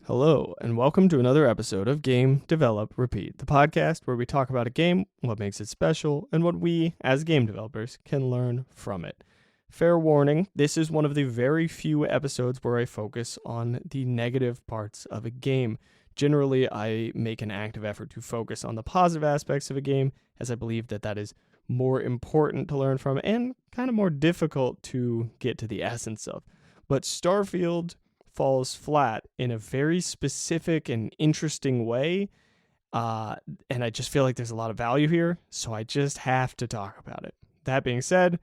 Hello, and welcome to another episode of Game, Develop, Repeat, the podcast where we talk about a game, what makes it special, and what we, as game developers, can learn from it. Fair warning, this is one of the very few episodes where I focus on the negative parts of a game. Generally, I make an active effort to focus on the positive aspects of a game, as I believe that is more important to learn from and kind of more difficult to get to the essence of. But Starfield falls flat in a very specific and interesting way, and I just feel like there's a lot of value here, so I just have to talk about it. That being said,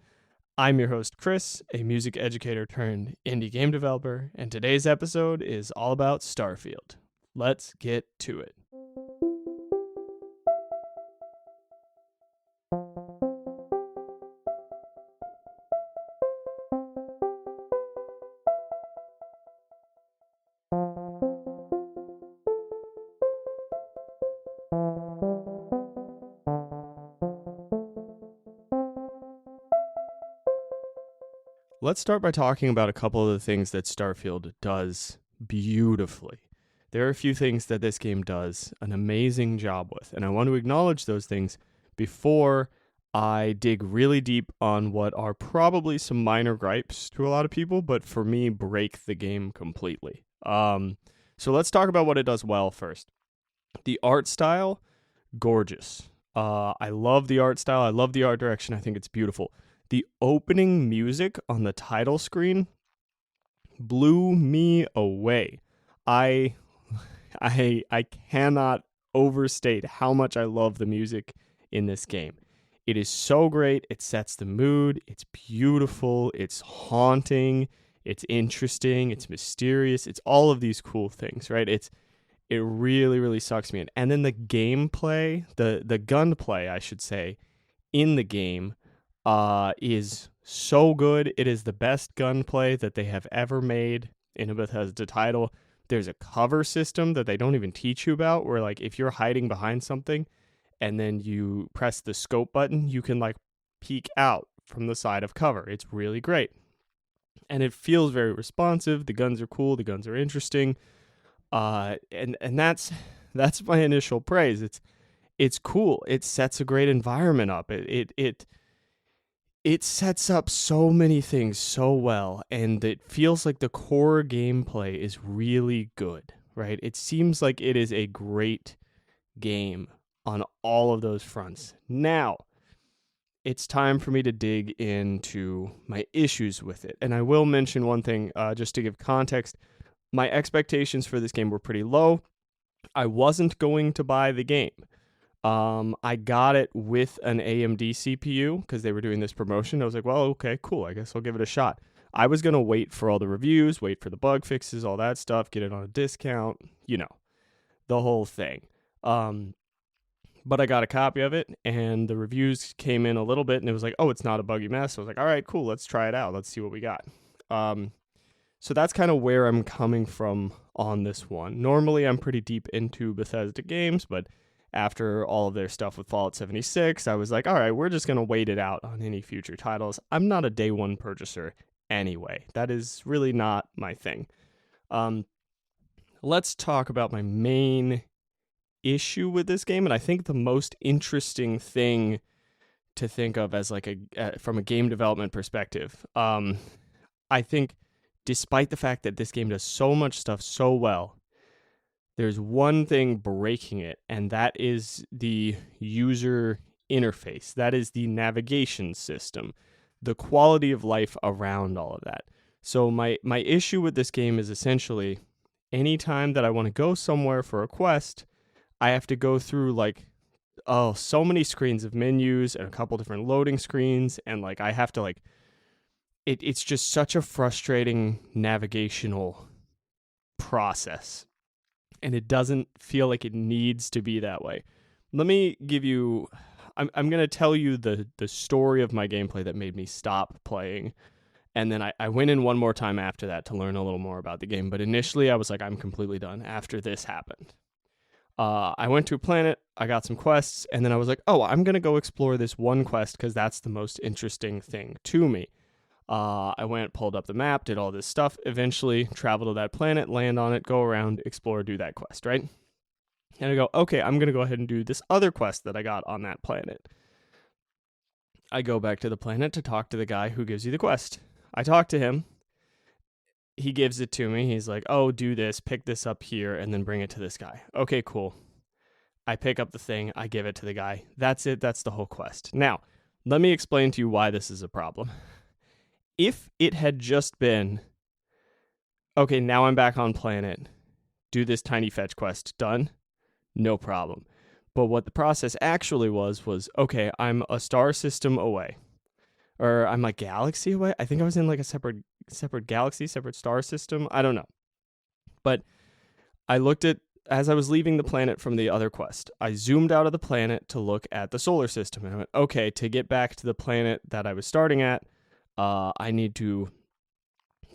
I'm your host, Chris, a music educator turned indie game developer, and today's episode is all about Starfield. Let's get to it. Let's start by talking about a couple of the things that Starfield does beautifully. There are a few things that this game does an amazing job with, and I want to acknowledge those things before I dig really deep on what are probably some minor gripes to a lot of people, but for me, break the game completely. So let's talk about what it does well first. The art style, gorgeous. I love the art style. I love the art direction. I think it's beautiful. The opening music on the title screen blew me away. I cannot overstate how much I love the music in this game. It is so great. It sets the mood. It's beautiful. It's haunting. It's interesting. It's mysterious. It's all of these cool things, right? It really, really sucks me in. And then the gameplay, the gunplay, I should say, in the game is so good. It is the best gunplay that they have ever made in a Bethesda title. There's a cover system that they don't even teach you about, where like if you're hiding behind something and then you press the scope button, you can like peek out from the side of cover. It's really great. And it feels very responsive. The guns are cool. The guns are interesting. And that's my initial praise. It's cool. It sets a great environment up. It sets up so many things so well, and it feels like the core gameplay is really good, right? It seems like it is a great game on all of those fronts. Now, it's time for me to dig into my issues with it. And I will mention one thing, just to give context. My expectations for this game were pretty low. I wasn't going to buy the game. I got it with an AMD CPU because they were doing this promotion. I was like, well, okay, cool. I guess I'll give it a shot. I was going to wait for all the reviews, wait for the bug fixes, all that stuff, get it on a discount, the whole thing. But I got a copy of it, and the reviews came in a little bit, and it was like, oh, it's not a buggy mess. I was like, all right, cool. Let's try it out. Let's see what we got. So that's kind of where I'm coming from on this one. Normally, I'm pretty deep into Bethesda games, but after all of their stuff with Fallout 76, I was like, all right, we're just going to wait it out on any future titles. I'm not a day one purchaser anyway. That is really not my thing. Let's talk about my main issue with this game, and I think the most interesting thing to think of as like from a game development perspective. I think despite the fact that this game does so much stuff so well, there's one thing breaking it, and that is the user interface. That is the navigation system, the quality of life around all of that. So my issue with this game is essentially anytime that I want to go somewhere for a quest, I have to go through so many screens of menus and a couple different loading screens, and I have to it's just such a frustrating navigational process. And it doesn't feel like it needs to be that way. Let me give you, I'm going to tell you the story of my gameplay that made me stop playing. And then I went in one more time after that to learn a little more about the game. But initially I was like, I'm completely done after this happened. I went to a planet, I got some quests, and then I was like, oh, I'm going to go explore this one quest because that's the most interesting thing to me. I went, pulled up the map, did all this stuff, eventually travel to that planet, land on it, go around, explore, do that quest, right? And I go, okay, I'm going to go ahead and do this other quest that I got on that planet. I go back to the planet to talk to the guy who gives you the quest. I talk to him. He gives it to me. He's like, oh, do this, pick this up here, and then bring it to this guy. Okay, cool. I pick up the thing. I give it to the guy. That's it. That's the whole quest. Now, let me explain to you why this is a problem. If it had just been, okay, now I'm back on planet, do this tiny fetch quest, done, no problem. But what the process actually was, okay, I'm a star system away. Or I'm a galaxy away. I think I was in like a separate galaxy, separate star system. I don't know. But I looked at, as I was leaving the planet from the other quest, I zoomed out of the planet to look at the solar system. And I went, okay, to get back to the planet that I was starting at, I need to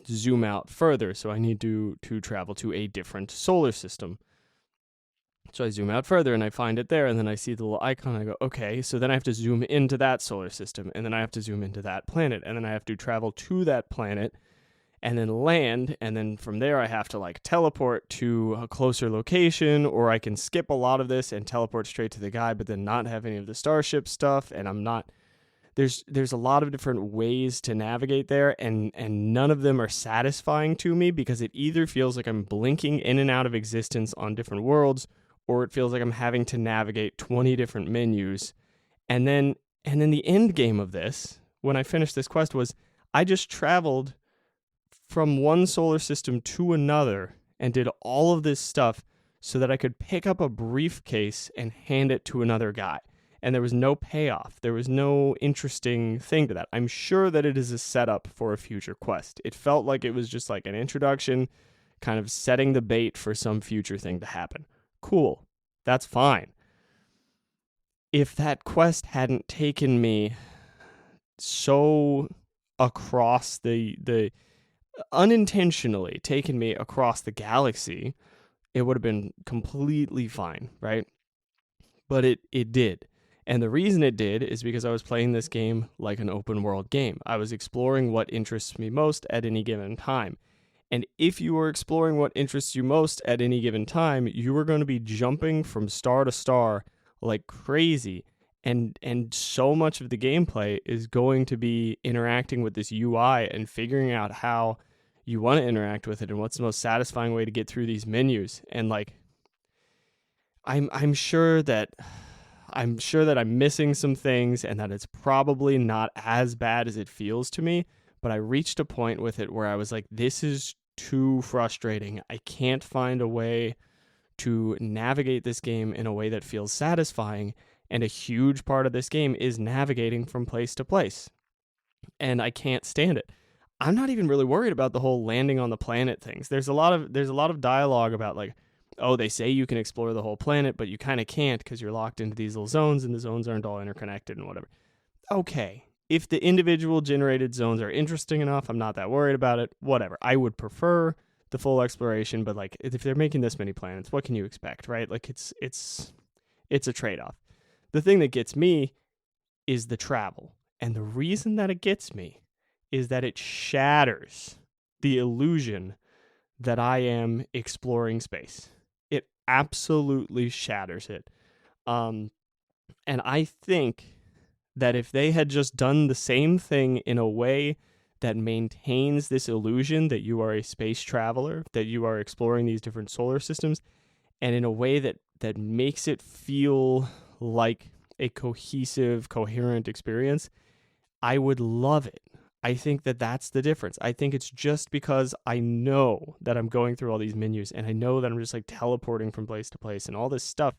zoom out further. So I need to travel to a different solar system. So I zoom out further and I find it there, and then I see the little icon. I go, okay, so then I have to zoom into that solar system, and then I have to zoom into that planet, and then I have to travel to that planet and then land, and then from there I have to like teleport to a closer location, or I can skip a lot of this and teleport straight to the guy, but then not have any of the starship stuff, and I'm not... There's a lot of different ways to navigate there, and none of them are satisfying to me, because it either feels like I'm blinking in and out of existence on different worlds, or it feels like I'm having to navigate 20 different menus. And then the end game of this, when I finished this quest, was I just traveled from one solar system to another and did all of this stuff so that I could pick up a briefcase and hand it to another guy. And there was no payoff. There was no interesting thing to that. I'm sure that it is a setup for a future quest. It felt like it was just like an introduction, kind of setting the bait for some future thing to happen. Cool. That's fine. If that quest hadn't taken me so across the unintentionally taken me across the galaxy, it would have been completely fine, right? But it did. And the reason it did is because I was playing this game like an open world game. I was exploring what interests me most at any given time. And if you are exploring what interests you most at any given time, you are going to be jumping from star to star like crazy. And so much of the gameplay is going to be interacting with this UI and figuring out how you want to interact with it and what's the most satisfying way to get through these menus. And like, I'm sure that I'm missing some things, and that it's probably not as bad as it feels to me. But I reached a point with it where I was like, this is too frustrating. I can't find a way to navigate this game in a way that feels satisfying. And a huge part of this game is navigating from place to place. And I can't stand it. I'm not even really worried about the whole landing on the planet things. There's a lot of dialogue about like, oh, they say you can explore the whole planet, but you kind of can't because you're locked into these little zones, and the zones aren't all interconnected and whatever. Okay. If the individual generated zones are interesting enough, I'm not that worried about it. Whatever. I would prefer the full exploration, but like if they're making this many planets, what can you expect, right? Like it's a trade-off. The thing that gets me is the travel. And the reason that it gets me is that it shatters the illusion that I am exploring space. It absolutely shatters it. And I think that if they had just done the same thing in a way that maintains this illusion that you are a space traveler, that you are exploring these different solar systems, and in a way that makes it feel like a cohesive, coherent experience, I would love it. I think that that's the difference. I think it's just because I know that I'm going through all these menus, and I know that I'm just like teleporting from place to place and all this stuff.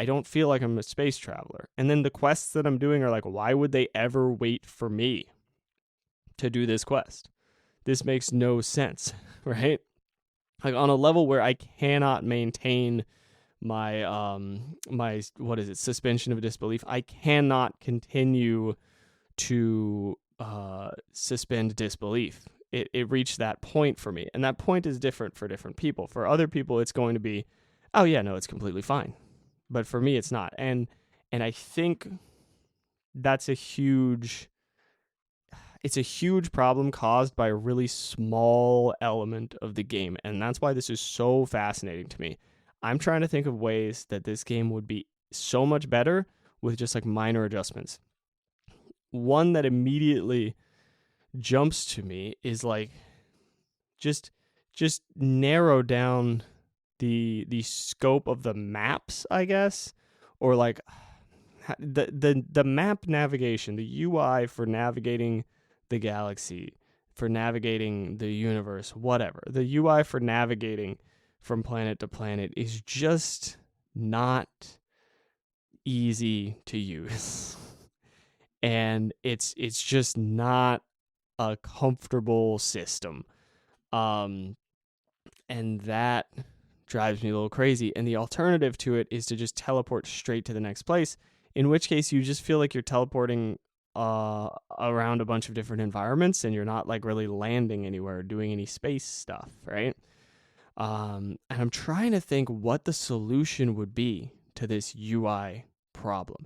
I don't feel like I'm a space traveler. And then the quests that I'm doing are like, why would they ever wait for me to do this quest? This makes no sense, right? Like on a level where I cannot maintain my suspension of disbelief. I cannot continue to suspend disbelief. It reached that point for me, and that point is different for different people. For other people, it's going to be, oh yeah, no, it's completely fine. But for me, it's not. And I think that's a huge... it's a huge problem caused by a really small element of the game, and that's why this is so fascinating to me. I'm trying to think of ways that this game would be so much better with just like minor adjustments. One that immediately jumps to me is like just just narrow down the scope of the maps, I guess, or like the map navigation, the UI for navigating the galaxy, for navigating the universe, whatever. The UI for navigating from planet to planet is just not easy to use. And it's just not a comfortable system. Um and that drives me a little crazy. And the alternative to it is to just teleport straight to the next place, in which case you just feel like you're teleporting around a bunch of different environments and you're not like really landing anywhere or doing any space stuff, right? And I'm trying to think what the solution would be to this UI problem.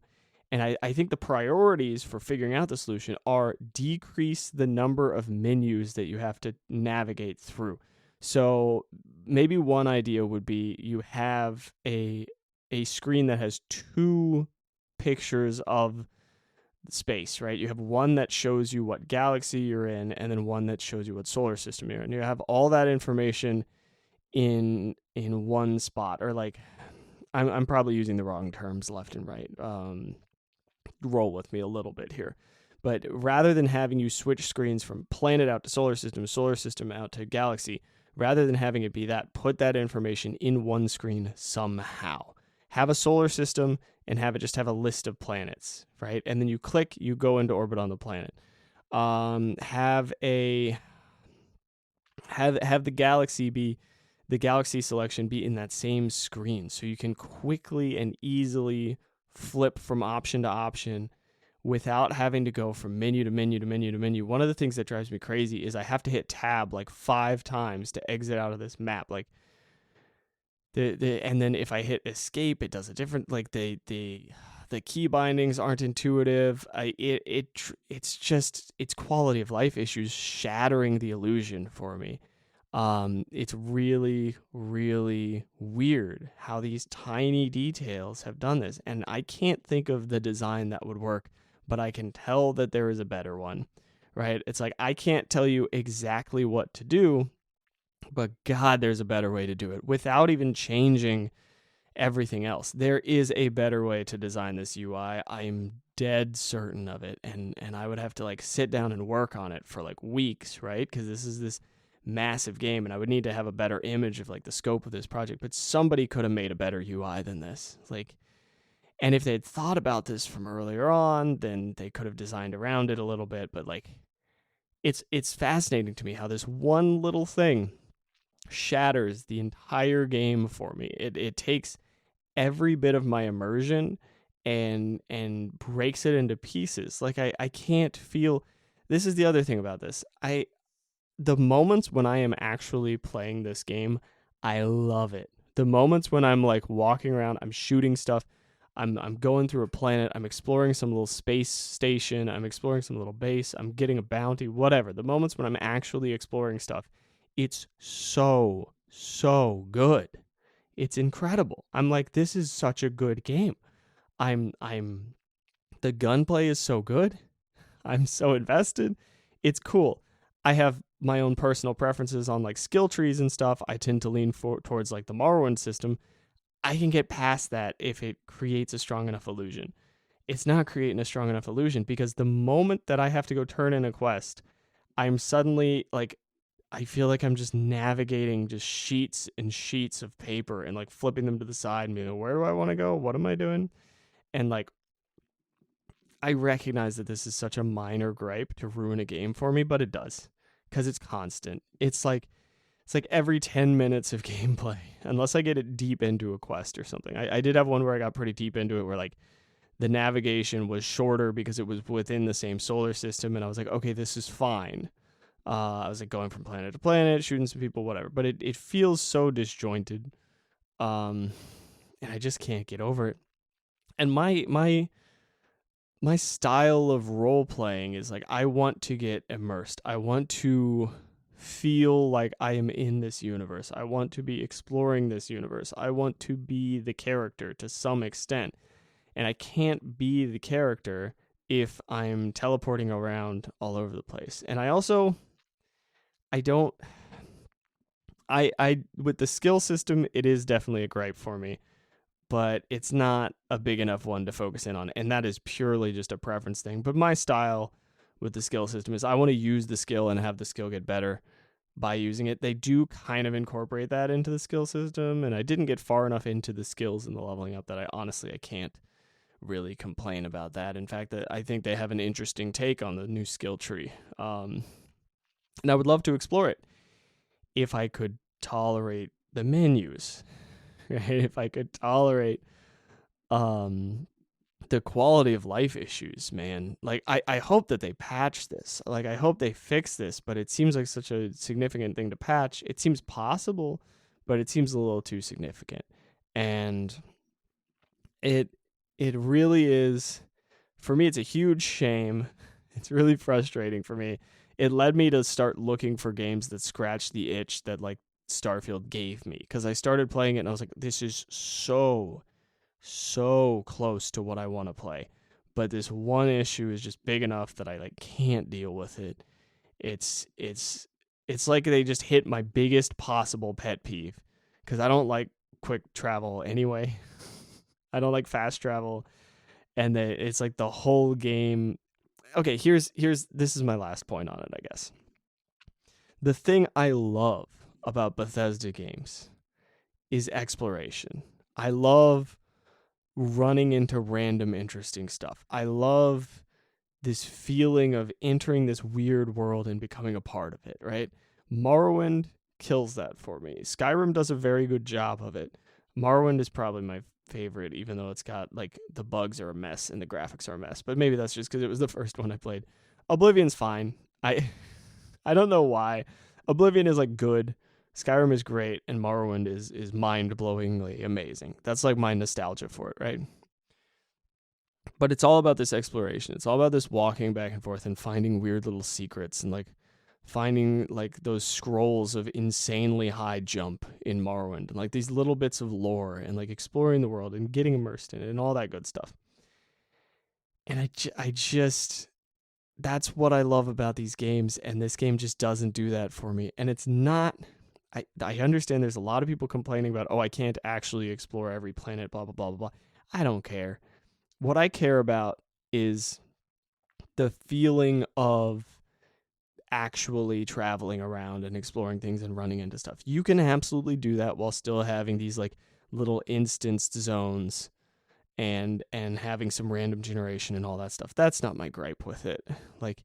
And I think the priorities for figuring out the solution are decrease the number of menus that you have to navigate through. So maybe one idea would be you have a screen that has two pictures of space, right? You have one that shows you what galaxy you're in, and then one that shows you what solar system you're in. You have all that information in one spot, or like I'm probably using the wrong terms left and right. Roll with me a little bit here. But rather than having you switch screens from planet out to solar system out to galaxy, rather than having it be that, put that information in one screen somehow. Have a solar system and have it just have a list of planets, right? And then you click, you go into orbit on the planet. Have the galaxy selection be in that same screen, so you can quickly and easily flip from option to option without having to go from menu to menu to menu to menu. One of the things that drives me crazy is I have to hit tab like 5 times to exit out of this map. Like and then if I hit escape, it does a different, like the key bindings aren't intuitive. It's quality of life issues shattering the illusion for me. It's really, really weird how these tiny details have done this. And I can't think of the design that would work, but I can tell that there is a better one, right? It's like, I can't tell you exactly what to do, but God, there's a better way to do it without even changing everything else. There is a better way to design this UI. I'm dead certain of it. And I would have to like sit down and work on it for like weeks, right? Because this is this massive game and I would need to have a better image of like the scope of this project, but somebody could have made a better UI than this. Like, and if they'd thought about this from earlier on, then they could have designed around it a little bit. But like, it's fascinating to me how this one little thing shatters the entire game for me. It takes every bit of my immersion and breaks it into pieces. Like I can't feel. This is the other thing about this. The moments when I am actually playing this game, I love it. The moments when I'm like walking around, I'm shooting stuff, I'm going through a planet, I'm exploring some little space station, I'm exploring some little base, I'm getting a bounty, whatever. The moments when I'm actually exploring stuff, it's so good. It's incredible. I'm like, this is such a good game. The gunplay is so good. I'm so invested. It's cool. I have my own personal preferences on like skill trees and stuff. I tend to lean towards like the Morrowind system. I can get past that if it creates a strong enough illusion. It's not creating a strong enough illusion because the moment that I have to go turn in a quest, I'm suddenly like, I feel like I'm just navigating just sheets and sheets of paper and like flipping them to the side and being like, where do I want to go? What am I doing? And like, I recognize that this is such a minor gripe to ruin a game for me, but it does because it's constant. It's like every 10 minutes of gameplay, unless I get it deep into a quest or something. I did have one where I got pretty deep into it where like the navigation was shorter because it was within the same solar system. And I was like, okay, this is fine. I was like going from planet to planet, shooting some people, whatever. But it feels so disjointed. And I just can't get over it. And my my style of role playing is like I want to get immersed. I want to feel like I am in this universe. I want to be exploring this universe. I want to be the character to some extent. And I can't be the character if I'm teleporting around all over the place. And I don't I with the skill system, it is definitely a gripe for me, but it's not a big enough one to focus in on. And that is purely just a preference thing. But my style with the skill system is I want to use the skill and have the skill get better by using it. They do kind of incorporate that into the skill system, and I didn't get far enough into the skills and the leveling up that I can't really complain about that. In fact, I think they have an interesting take on the new skill tree. And I would love to explore it if I could tolerate the menus, right? If I could tolerate the quality of life issues, man. Like I hope that they patch this. Like I hope they fix this, but it seems like such a significant thing to patch. It seems possible, but it seems a little too significant. And it really is, for me, it's a huge shame. It's really frustrating for me. It led me to start looking for games that scratch the itch that like Starfield gave me, because I started playing it and I was like, this is so close to what I want to play, but this one issue is just big enough that I like can't deal with it. It's like they just hit my biggest possible pet peeve, because I don't like quick travel anyway. I don't like fast travel, and it's like the whole game. Okay, here's this is my last point on it, I guess. The thing I love about Bethesda games is exploration. I love running into random interesting stuff. I love this feeling of entering this weird world and becoming a part of it, right? Morrowind kills that for me. Skyrim does a very good job of it. Morrowind is probably my favorite, even though it's got like the bugs are a mess and the graphics are a mess. But maybe that's just because it was the first one I played. Oblivion's fine. I don't know why. Oblivion is like good. Skyrim is great, and Morrowind is mind-blowingly amazing. That's like my nostalgia for it, right? But it's all about this exploration. It's all about this walking back and forth and finding weird little secrets and like finding like those scrolls of insanely high jump in Morrowind and like these little bits of lore and like exploring the world and getting immersed in it and all that good stuff. And I just that's what I love about these games, and this game just doesn't do that for me. And it's not I understand there's a lot of people complaining about, oh, I can't actually explore every planet, blah, blah, blah, blah, blah. I don't care. What I care about is the feeling of actually traveling around and exploring things and running into stuff. You can absolutely do that while still having these like little instanced zones and having some random generation and all that stuff. That's not my gripe with it. Like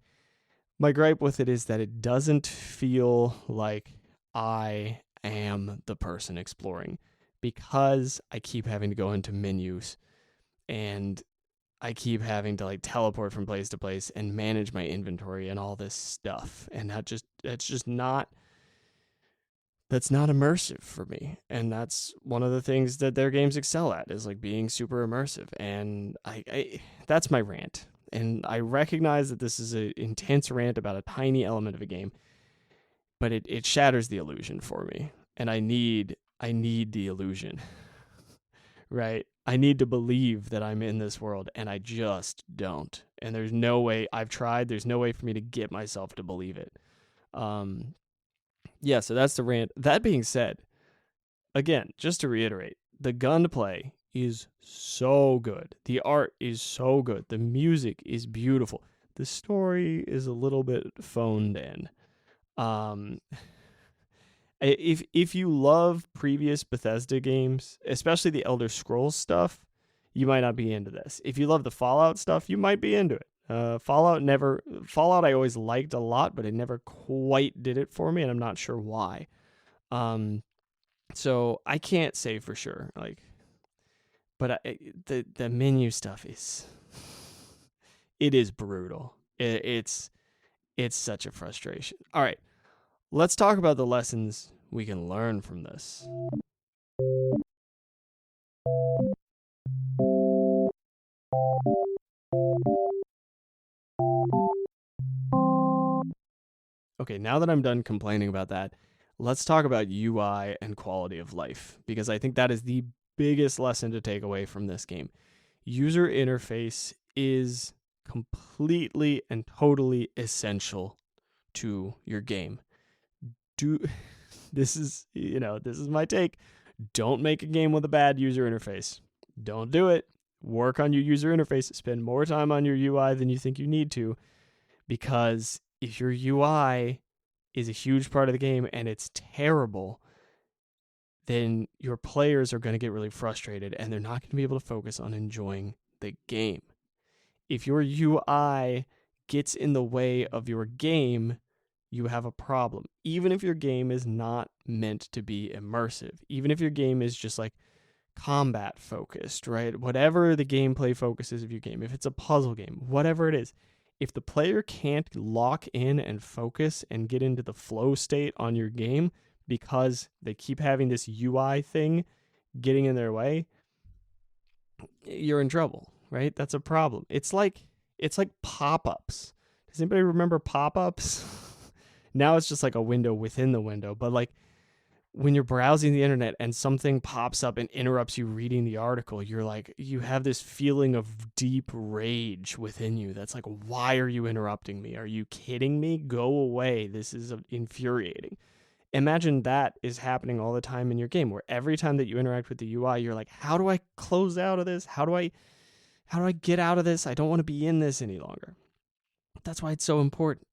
my gripe with it is that it doesn't feel like I am the person exploring, because I keep having to go into menus and I keep having to like teleport from place to place and manage my inventory and all this stuff. And that's not immersive for me. And that's one of the things that their games excel at, is like being super immersive. And I that's my rant. And I recognize that this is an intense rant about a tiny element of a game, but it shatters the illusion for me. And I need the illusion, right? I need to believe that I'm in this world, and I just don't. And there's no way, I've tried, there's no way for me to get myself to believe it. Yeah, so that's the rant. That being said, again, just to reiterate, the gunplay is so good. The art is so good. The music is beautiful. The story is a little bit phoned in. If you love previous Bethesda games, especially the Elder Scrolls stuff, you might not be into this. If you love the Fallout stuff, you might be into it. Fallout I always liked a lot, but it never quite did it for me, and I'm not sure why. So I can't say for sure, like, but the menu stuff is brutal. It's such a frustration. All right, let's talk about the lessons we can learn from this. Okay, now that I'm done complaining about that, let's talk about UI and quality of life, because I think that is the biggest lesson to take away from this game. User interface is completely and totally essential to your game. Do this is, this is my take. Don't make a game with a bad user interface. Don't do it. Work on your user interface. Spend more time on your UI than you think you need to, because if your UI is a huge part of the game and it's terrible, then your players are going to get really frustrated and they're not going to be able to focus on enjoying the game. If your UI gets in the way of your game, you have a problem. Even if your game is not meant to be immersive, even if your game is just like combat focused, right? Whatever the gameplay focus is of your game, if it's a puzzle game, whatever it is, if the player can't lock in and focus and get into the flow state on your game because they keep having this UI thing getting in their way, you're in trouble, right? That's a problem. It's like pop-ups. Does anybody remember pop-ups? Now it's just like a window within the window, but like when you're browsing the internet and something pops up and interrupts you reading the article, you're like, you have this feeling of deep rage within you. That's like, why are you interrupting me? Are you kidding me? Go away. This is infuriating. Imagine that is happening all the time in your game, where every time that you interact with the UI, you're like, how do I close out of this? How do I get out of this? I don't want to be in this any longer. That's why it's so important.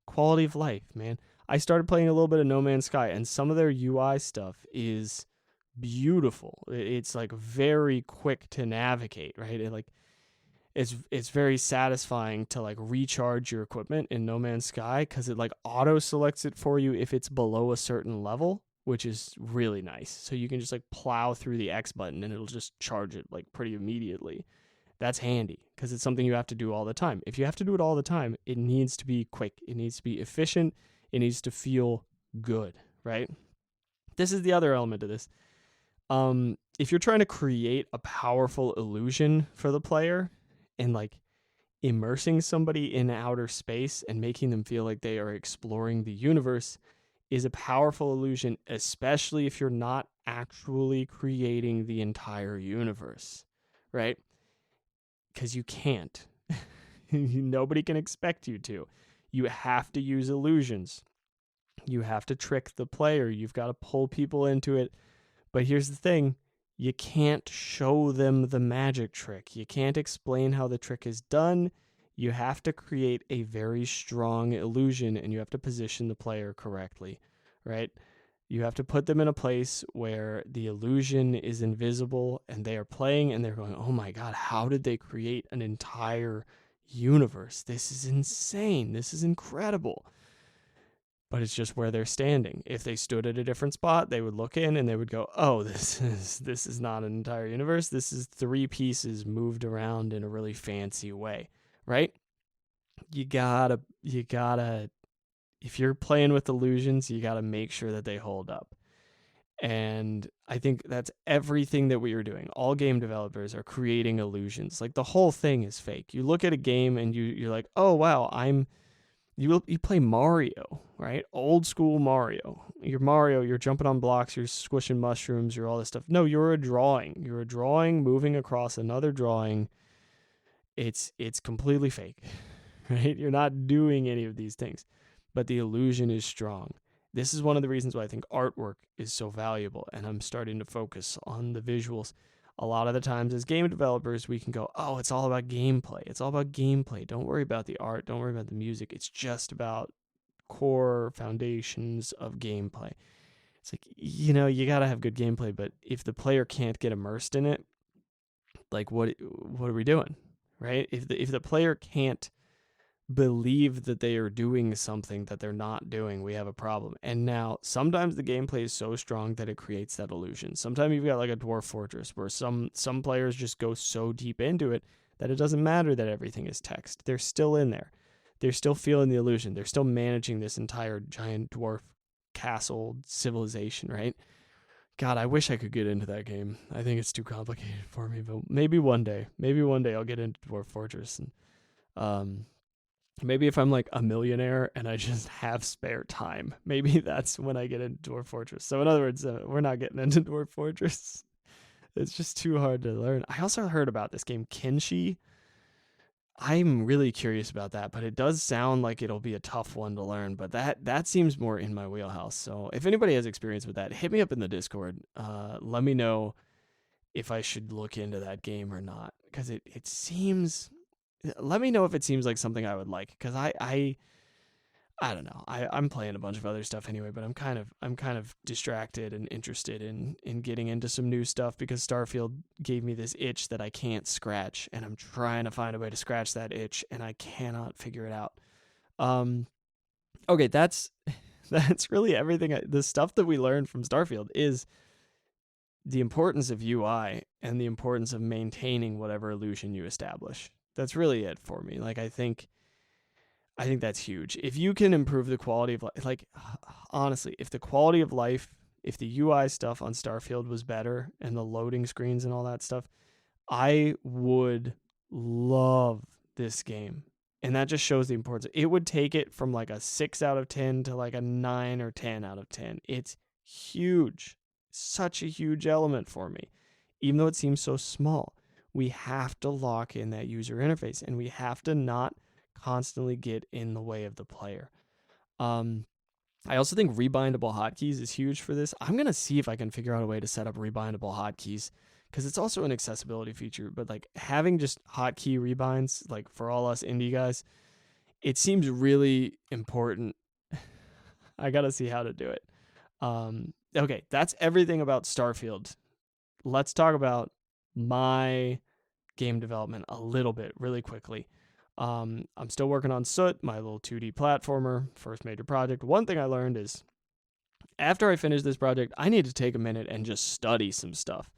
Quality of life, man. I started playing a little bit of No Man's Sky, and some of their UI stuff is beautiful. It's like very quick to navigate, right? It's very satisfying to like recharge your equipment in No Man's Sky, because it like auto selects it for you if it's below a certain level, which is really nice. So you can just like plow through the X button and it'll just charge it like pretty immediately. That's handy because it's something you have to do all the time. If you have to do it all the time, it needs to be quick. It needs to be efficient. It needs to feel good, right? This is the other element of this. If you're trying to create a powerful illusion for the player and like immersing somebody in outer space and making them feel like they are exploring the universe is a powerful illusion, especially if you're not actually creating the entire universe, right? Because you can't. Nobody can expect you to. You have to use illusions. You have to trick the player. You've got to pull people into it. But here's the thing. You can't show them the magic trick. You can't explain how the trick is done. You have to create a very strong illusion, and you have to position the player correctly, right? You have to put them in a place where the illusion is invisible and they are playing and they're going, oh my God, how did they create an entire universe? This is insane. This is incredible. But it's just where they're standing. If they stood at a different spot, they would look in and they would go, oh, this is not an entire universe. This is 3 pieces moved around in a really fancy way, right? You gotta, if you're playing with illusions, you gotta make sure that they hold up. And I think that's everything that we are doing. All game developers are creating illusions. Like the whole thing is fake. You look at a game and you're like, oh wow, you play Mario, right? Old school Mario. You're Mario, you're jumping on blocks, you're squishing mushrooms, you're all this stuff. No, you're a drawing. You're a drawing moving across another drawing. It's completely fake, right? You're not doing any of these things, but the illusion is strong. This is one of the reasons why I think artwork is so valuable, and I'm starting to focus on the visuals. A lot of the times as game developers, we can go, oh, it's all about gameplay. It's all about gameplay. Don't worry about the art. Don't worry about the music. It's just about core foundations of gameplay. It's like, you got to have good gameplay, but if the player can't get immersed in it, like what are we doing, right? If the player can't believe that they are doing something that they're not doing, we have a problem. And now sometimes the gameplay is so strong that it creates that illusion. Sometimes you've got like a dwarf fortress where some players just go so deep into it that it doesn't matter that everything is text. They're still in there. They're still feeling the illusion. They're still managing this entire giant dwarf castle civilization, right? God, I wish I could get into that game. I think it's too complicated for me, but maybe one day I'll get into Dwarf Fortress and Maybe if I'm like a millionaire and I just have spare time, maybe that's when I get into Dwarf Fortress. So in other words, we're not getting into Dwarf Fortress. It's just too hard to learn. I also heard about this game, Kenshi. I'm really curious about that, but it does sound like it'll be a tough one to learn. But that seems more in my wheelhouse. So if anybody has experience with that, hit me up in the Discord. Let me know if I should look into that game or not, because it seems. Let me know if it seems like something I would like, because I don't know. I'm playing a bunch of other stuff anyway, but I'm kind of distracted and interested in getting into some new stuff because Starfield gave me this itch that I can't scratch, and I'm trying to find a way to scratch that itch, and I cannot figure it out. Okay, that's really everything. The stuff that we learned from Starfield is the importance of UI and the importance of maintaining whatever illusion you establish. That's really it for me. Like I think that's huge. If you can improve the quality of life, like honestly, if the quality of life, if the UI stuff on Starfield was better and the loading screens and all that stuff, I would love this game. And that just shows the importance. It would take it from like a 6 out of 10 to like a 9 or 10 out of 10. It's huge. Such a huge element for me. Even though it seems so small, we have to lock in that user interface and we have to not constantly get in the way of the player. I also think rebindable hotkeys is huge for this. I'm going to see if I can figure out a way to set up rebindable hotkeys because it's also an accessibility feature. But like having just hotkey rebinds, like for all us indie guys, it seems really important. I got to see how to do it. Okay, that's everything about Starfield. Let's talk about my game development a little bit really quickly. I'm still working on Soot, my little 2D platformer, first major project. One thing I learned is after I finish this project, I need to take a minute and just study some stuff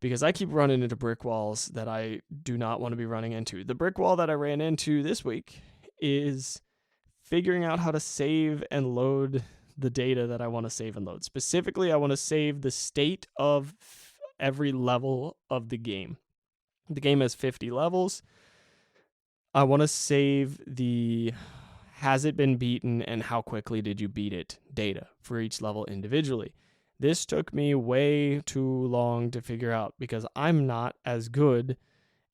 because I keep running into brick walls that I do not want to be running into. The brick wall that I ran into this week is figuring out how to save and load the data that I want to save and load. Specifically, I want to save the state of every level of the game. The game has 50 levels. I want to save the has it been beaten and how quickly did you beat it data for each level individually. This took me way too long to figure out because I'm not as good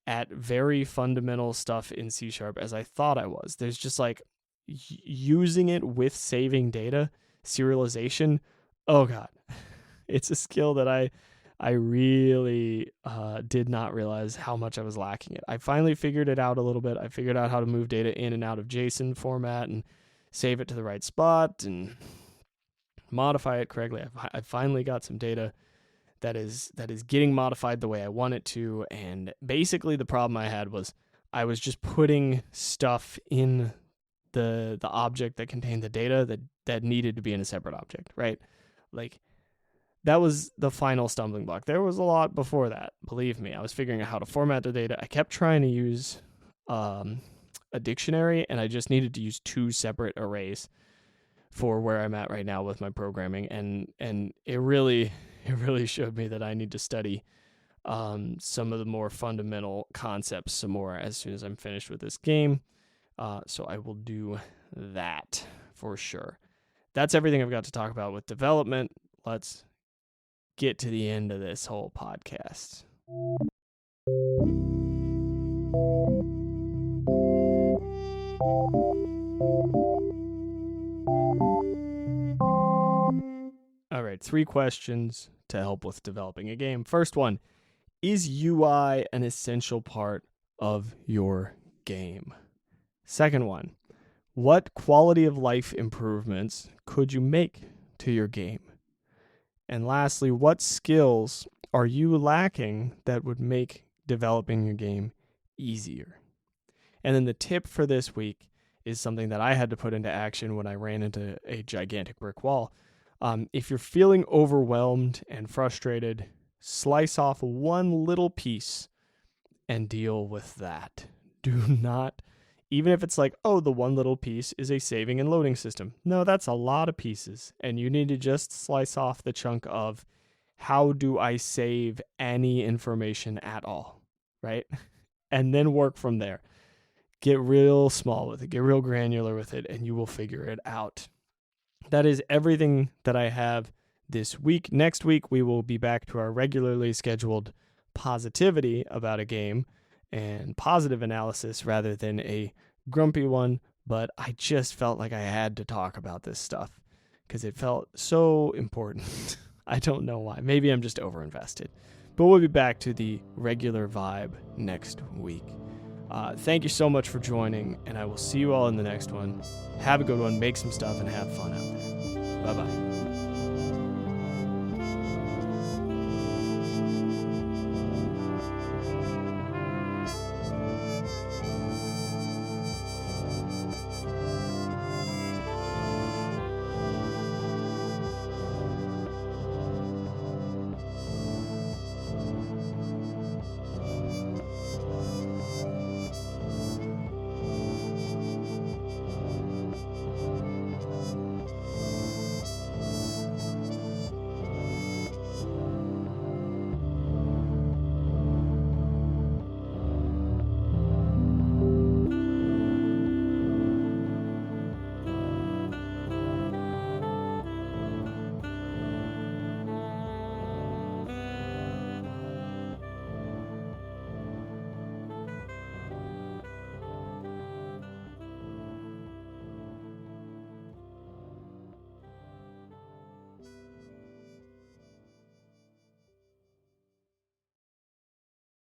at very fundamental stuff in C# as I thought I was. There's just like using it with saving data, serialization. Oh God, it's a skill that I really did not realize how much I was lacking it. I finally figured it out a little bit. I figured out how to move data in and out of JSON format and save it to the right spot and modify it correctly. I finally got some data that is getting modified the way I want it to. And basically the problem I had was I was just putting stuff in the object that contained the data that needed to be in a separate object, right? Like that was the final stumbling block. There was a lot before that. Believe me, I was figuring out how to format the data. I kept trying to use a dictionary, and I just needed to use 2 separate arrays for where I'm at right now with my programming. And it really showed me that I need to study some of the more fundamental concepts some more as soon as I'm finished with this game. So I will do that for sure. That's everything I've got to talk about with development. Let's get to the end of this whole podcast. All right, 3 questions to help with developing a game. First one, is UI an essential part of your game? Second one, what quality of life improvements could you make to your game? And lastly, what skills are you lacking that would make developing your game easier? And then the tip for this week is something that I had to put into action when I ran into a gigantic brick wall. If you're feeling overwhelmed and frustrated, slice off one little piece and deal with that. Do not, even if it's like, oh, the one little piece is a saving and loading system. No, that's a lot of pieces. And you need to just slice off the chunk of how do I save any information at all, right? And then work from there. Get real small with it, get real granular with it, and you will figure it out. That is everything that I have this week. Next week, we will be back to our regularly scheduled positivity about a game and positive analysis rather than a grumpy one. But I just felt like I had to talk about this stuff because it felt so important. I don't know why. Maybe I'm just overinvested. But we'll be back to the regular vibe next week. Thank you so much for joining, and I will see you all in the next one. Have a good one, make some stuff, and have fun out there. Bye-bye.